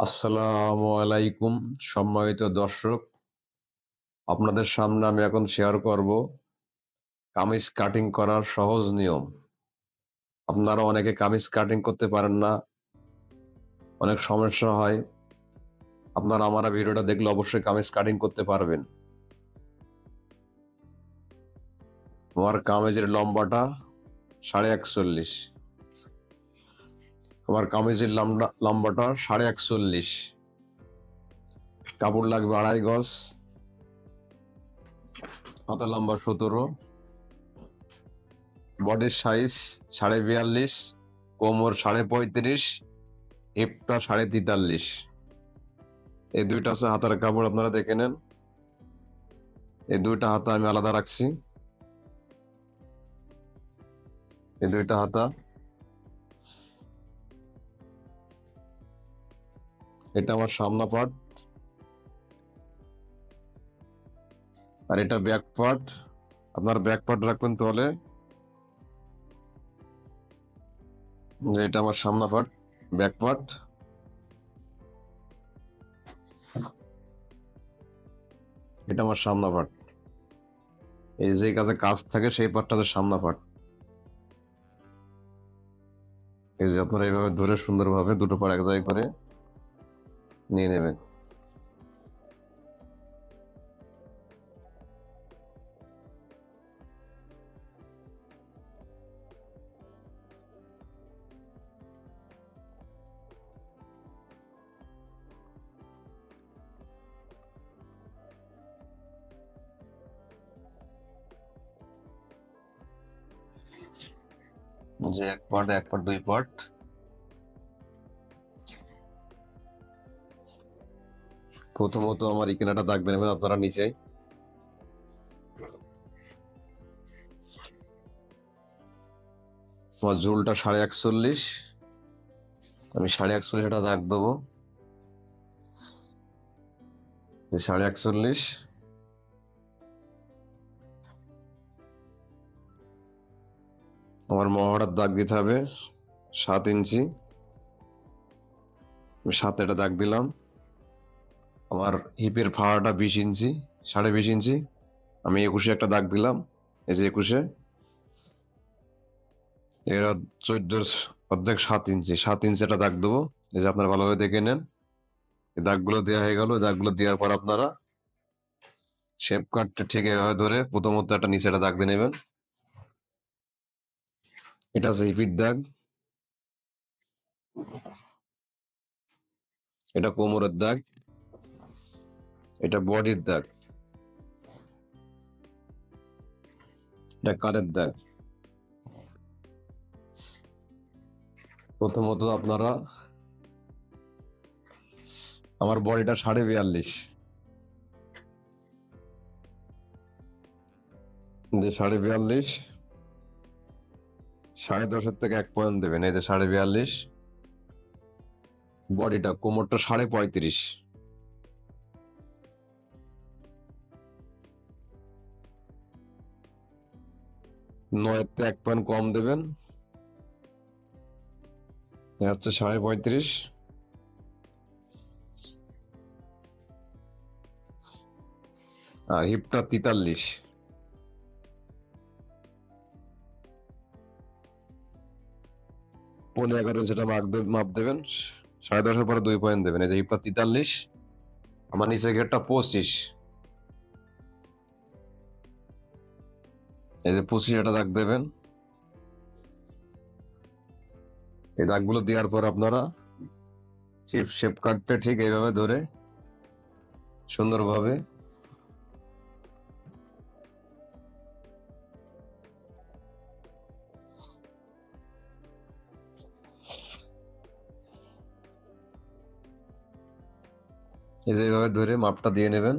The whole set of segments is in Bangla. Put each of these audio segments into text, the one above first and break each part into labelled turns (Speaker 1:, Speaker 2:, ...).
Speaker 1: আসসালামু আলাইকুম সম্মানিত দর্শক, আপনাদের সামনে আমি এখন শেয়ার করব কামিজ কাটিং করার সহজ নিয়ম। আপনারা অনেকে কামিজ কাটিং করতে পারেন না, অনেক সমস্যা হয়। আপনারা আমার ভিডিওটা দেখলে অবশ্যই কামিজ কাটিং করতে পারবেন। আমার কামিজের লম্বাটা 41.5। আমার কামিজের লম্বাটা 41.5। কাপড় লাগবে 2.5 গজ, হাতা লম্বা 17, বডির সাইজ 42.5, কোমর 35.5, হিপটা 43.5। এই দুইটা আছে হাতার কাপড়, আপনারা দেখে নেন। এই দুইটা হাতা আমি আলাদা রাখছি। এই দুইটা হাতা, এটা আমার সামনা পার্ট আর এটা ব্যাক পার্ট। আপনার ব্যাক পার্ট রাখবেন তাহলে। এটা আমার সামনা পার্ট, ব্যাক পার্ট। এটা আমার সামনা পার্ট। এই যে কাজে কাজ থাকে সেই পার্টটা হচ্ছে সামনা পার্ট। এই যে আপনারা এইভাবে ধরে সুন্দরভাবে দুটো পার্ট এক জায়গায় করে নিয়ে নেবেন। যে এক পার্ট দুই পার্ট। প্রথমত আমার এই কিনাটা দাগ নেবেন আপনারা নিচে। আমার ঝুলটা 41.5, আমি 41.5 এটা দাগ দেবো। 41.5। আমার মহড়ার দাগ দিতে হবে 7 ইঞ্চি। আমি 7 এটা দাগ দিলাম। আমার হিপের ফাড়াটা 20 ইঞ্চি, 20.5 ইঞ্চি। আমি 21-এ একটা দাগ দিলাম। এই যে 21-এ, এরা 14 অর্ধেক 7 ইঞ্চি, 7 ইঞ্চি একটা দাগ দেবো। এই যে আপনারা ভালোভাবে দেখে নেন। এই দাগগুলো দেওয়া হয়ে গেল। দাগগুলো দেওয়ার পর আপনারা শেপ কাটটা ঠিক এভাবে ধরে প্রথমত একটা নিচে একটা দাগ দিয়ে নেবেন। এটা আছে হিপির দাগ, এটা কোমরের দাগ, এটা বডির দাগ, এটা কাঁধের দাগ। প্রথমত আপনারা, আমার বডিটা 42.5, যে 42.5, 10.5 থেকে 1 পয়েন্ট দেবেন। এই যে 42.5। বডিটা কোমরটা 35.5, 9-তে 1 পয়েন্ট কম দেবেন। হচ্ছে 35.5। আর হিপটা 43, 11.5 যেটা মাপ দেবেন। 10.5-এর পরে 2 পয়েন্ট দেবেন। এই যে হিপটা 43, আমার নিচে ঘেরটা 25। এই যে 25 এটা দাগ দেবেন। এই দাগগুলো দেওয়ার পর আপনারা শেপ কাটটা ঠিক এইভাবে ধরে সুন্দরভাবে এই যে এইভাবে ধরে মাপটা দিয়ে নেবেন।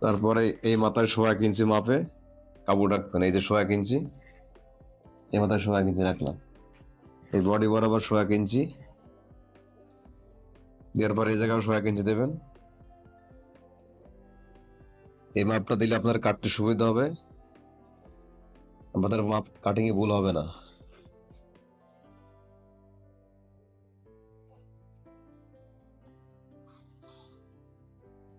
Speaker 1: তারপরে এই মাথায় 1 ইঞ্চি মাপে কাপড় রাখবেন। এই যে 1 ইঞ্চি, এই মাথায় 1 ইঞ্চি রাখলাম। এই বডি বরাবর 1 ইঞ্চি দেওয়ার পর এই জায়গায় 1 ইঞ্চি দেবেন। এই মাপটা দিলে আপনার কাটতে সুবিধা হবে, আপনাদের মাপ কাটিং এ ভুল হবে না।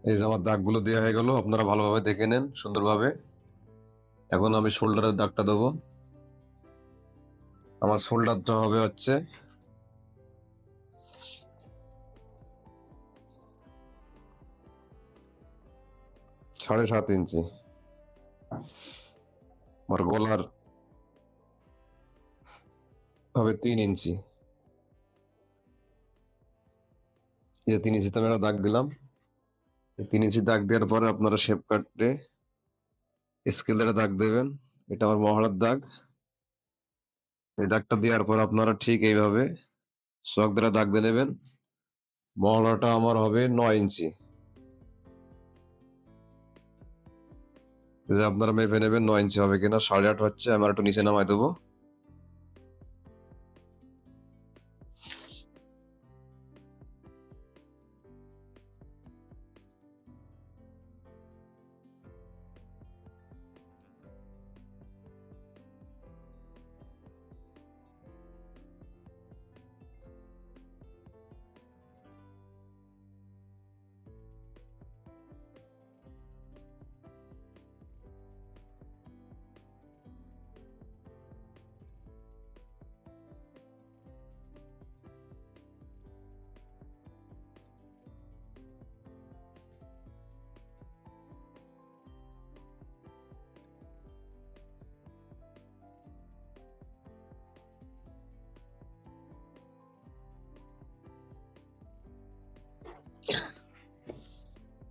Speaker 1: এই যে আমার দাগগুলো দেওয়া হয়ে গেল, আপনারা ভালোভাবে দেখে নেন সুন্দরভাবে। এখন আমি শোল্ডারের দাগটা দেবো। আমার শোল্ডারটা হবে হচ্ছে 7.5 ইঞ্চি। আমার গলার হবে 3 ইঞ্চি। এই যে 3 ইঞ্চিতে আমি একটা দাগ দিলাম। 3 ইঞ্চি দাগ দেওয়ার পরে আপনারা শেপ কাটে স্কেল দ্বারা দাগ দেবেন। এটা আমার মহড়ার দাগ। এই দাগটা দেওয়ার পর আপনারা ঠিক এইভাবে চক দ্বারা দাগ দিয়ে নেবেন। মহড়াটা আমার হবে 9 ইঞ্চি। যে আপনারা মেপে নেবেন 9 ইঞ্চি হবে কিনা। 8.5 হচ্ছে, আমার একটু নিচে নামাই দেবো।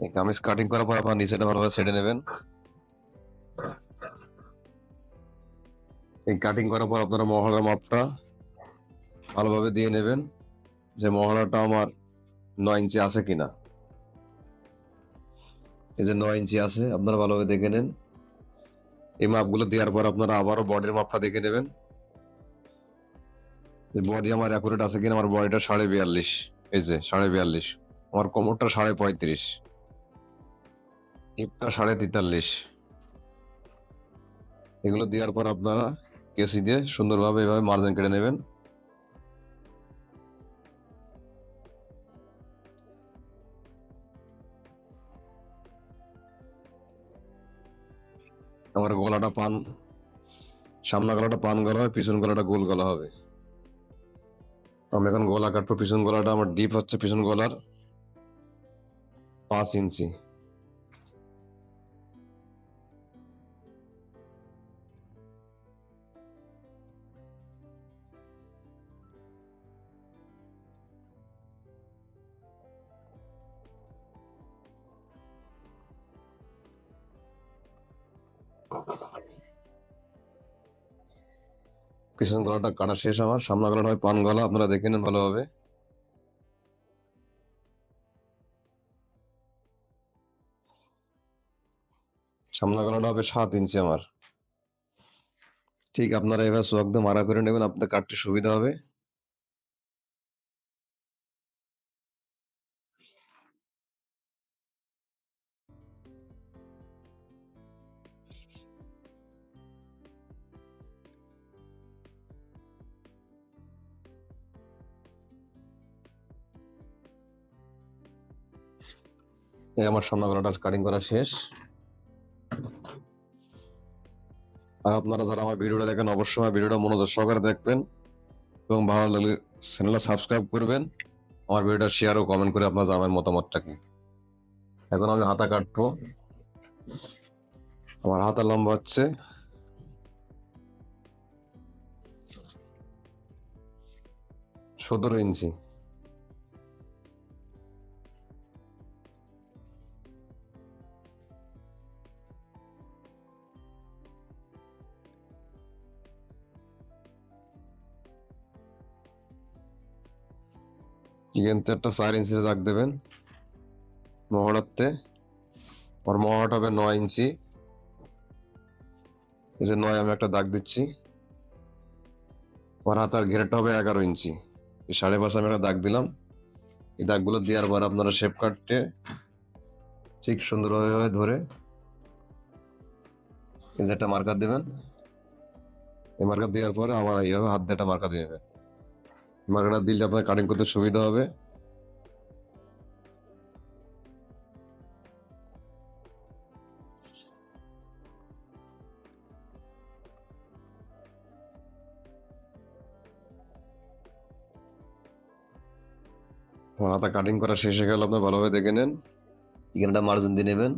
Speaker 1: এই কামিজ কাটিং করার পর আপনার নিচেটা ভালোভাবে ছেড়ে নেবেন। এই কাটিং করার পর আপনারা মহড়ার মাপটা ভালোভাবে দিয়ে নেবেন, যে মহড়াটা আমার 9 ইঞ্চি আছে কিনা। এই যে 9 ইঞ্চি আছে, আপনারা ভালোভাবে দেখে নেন। এই মাপগুলো দেওয়ার পর আপনারা আবারও বডির মাপটা দেখে নেবেন, যে বডি আমার অ্যাকুরেট আছে কিনা। আমার বডিটা 42.5, এই যে 42.5। আমার কোমরটা 35.5, হিপটা 43.5। এগুলো দেওয়ার পর আপনারা কেসি দিয়ে সুন্দরভাবে এভাবে মার্জিন কেটে নেবেন। আমার গলাটা সামনা গলাটা পান গলা হবে, পিছন গলাটা গোল গলা হবে। আমি এখন গলা কাটবো। পিছন গলাটা আমার ডিপ হচ্ছে পিছন গলার 5 ইঞ্চি। পিছন গলাটা কাটা শেষ। আমার সামনা গলাটা হয় পান গলা, আপনারা দেখে নেন ভালোভাবে। সামনা গলাটা হবে 7 ইঞ্চি আমার। ঠিক আপনারা এবার সোয়াক দিয়ে মারা করে নেবেন, আপনাদের কাটতে সুবিধা হবে। এই আমার সামনা গলাটা কাটিং করা শেষ। আর আপনারা যারা আমার ভিডিওটা দেখেন, অবশ্যই আমার ভিডিওটা মনোযোগ সহকারে দেখবেন এবং ভালো লাগলে চ্যানেলটা সাবস্ক্রাইব করবেন। আমার ভিডিওটা শেয়ার ও কমেন্ট করে আপনার জানাবেন মতামতটাকে। এখন আমি হাতা কাটবো। আমার হাতা লম্বা হচ্ছে 17 ইঞ্চি। এখান থেকে একটা 4 ইঞ্চি দাগ দেবেন মহড়াতে। আর মহড়াটা হবে 9 ইঞ্চি। এই যে 9 আমি একটা দাগ দিচ্ছি। আমার হাতার ঘেরটা হবে 11 ইঞ্চি। এই 5.5 আমি একটা দাগ দিলাম। এই দাগগুলো দেওয়ার পর আপনারা শেপ কাটতে ঠিক সুন্দরভাবে ধরে এই যে একটা মার্কার দেবেন। এই মার্কার দেওয়ার পরে আবার এইভাবে হাত দিয়ে একটা মার্কার দিয়ে নেবেন। মার্কারটা দিলে আপনার কাটিং করতে সুবিধা হবে। আমার হাতা কাটিং করা শেষ হয়ে গেল, আপনার ভালোভাবে দেখে নেন। এখানে একটা মার্জিন দিয়ে নেবেন।